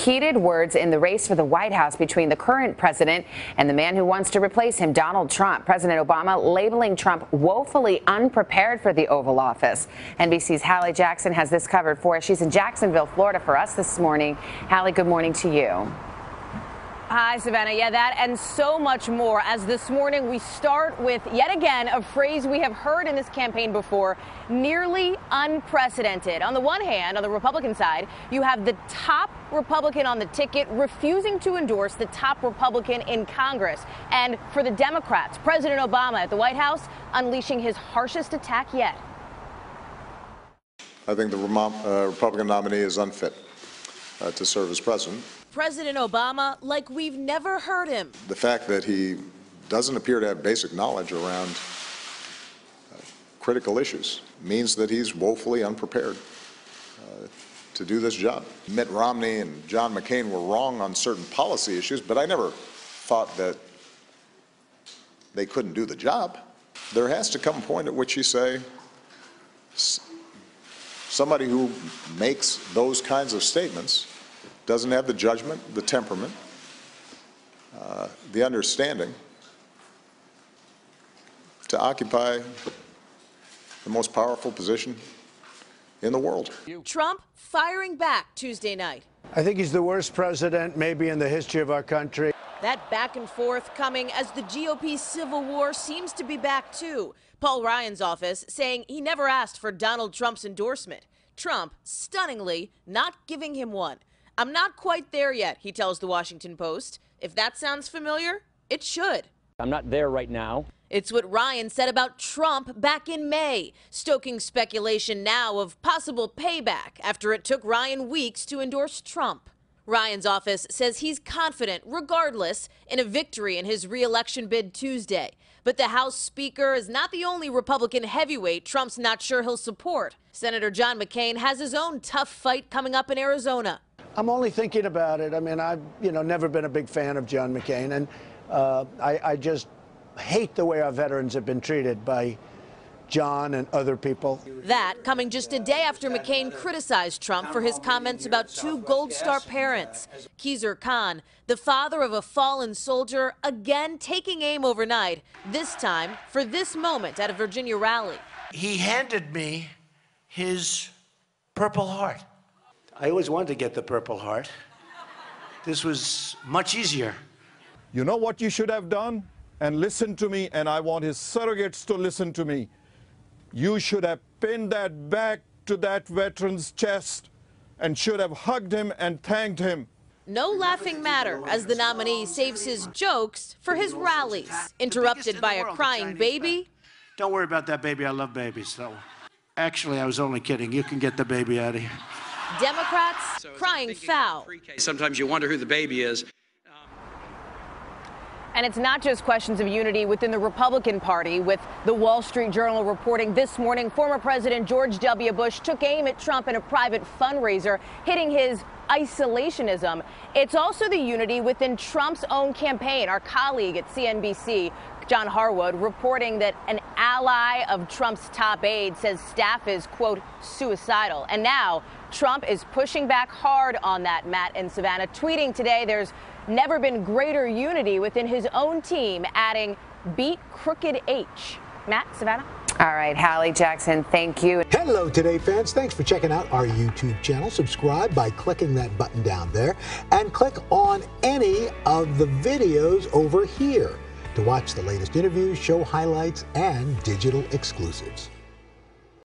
heated words in the race for the White House between the current president and the man who wants to replace him, Donald Trump. President Obama labeling Trump woefully unprepared for the Oval Office. NBC's Hallie Jackson has this covered for us. She's in Jacksonville, Florida for us this morning. Hallie, good morning to you. Hi, Savannah. Yeah, that and so much more. As this morning we start with, yet again, a phrase we have heard in this campaign before, nearly unprecedented. On the one hand, on the Republican side, you have the top Republican on the ticket refusing to endorse the top Republican in Congress. And for the Democrats, President Obama at the White House unleashing his harshest attack yet. I think the Republican nominee is unfit to serve as president. President Obama like we've never heard him. The fact that he doesn't appear to have basic knowledge around critical issues means that he's woefully unprepared to do this job. Mitt Romney and John McCain were wrong on certain policy issues, but I never thought that they couldn't do the job. There has to come a point at which you say, somebody who makes those kinds of statements doesn't have the judgment, the temperament, the understanding to occupy the most powerful position in the world. Trump firing back Tuesday night. I think he's the worst president maybe in the history of our country. That back and forth coming as the GOP civil war seems to be back too. Paul Ryan's office saying he never asked for Donald Trump's endorsement. Trump stunningly not giving him one. I'm not quite there yet, he tells the Washington Post. If that sounds familiar, it should. I'm not there right now. It's what Ryan said about Trump back in May, stoking speculation now of possible payback after it took Ryan weeks to endorse Trump. Ryan's office says he's confident, regardless, in a victory in his re-election bid Tuesday. But the House Speaker is not the only Republican heavyweight Trump's not sure he'll support. Senator John McCain has his own tough fight coming up in Arizona. I'm only thinking about it. I mean, I've never been a big fan of John McCain, and I just hate the way our veterans have been treated by John and other people. That coming just a day after McCain criticized Trump for his comments about two Gold Star parents. Khizr Khan, the father of a fallen soldier, again taking aim overnight, this time for this moment at a Virginia rally. He handed me his Purple Heart. I always wanted to get the Purple Heart. This was much easier. You know what you should have done? And listen to me, and I want his surrogates to listen to me. You should have pinned that back to that veteran's chest and should have hugged him and thanked him. No laughing matter as the nominee saves his jokes for his rallies. Interrupted by a crying baby. Don't worry about that baby. I love babies. So, actually, I was only kidding. You can get the baby out of here. Democrats crying foul. Sometimes you wonder who the baby is. And it's not just questions of unity within the Republican Party, with the Wall Street Journal reporting this morning former President George W. Bush took aim at Trump in a private fundraiser, hitting his isolationism. It's also the unity within Trump's own campaign. Our colleague at CNBC, John Harwood, reporting that an ally of Trump's top aide says staff is, quote, suicidal. And now Trump is pushing back hard on that, Matt and Savannah, tweeting today there's never been greater unity within his own team, adding beat Crooked H. Matt, Savannah? All right, Hallie Jackson, thank you. Hello, Today fans. Thanks for checking out our YouTube channel. Subscribe by clicking that button down there and click on any of the videos over here to watch the latest interviews, show highlights, and digital exclusives.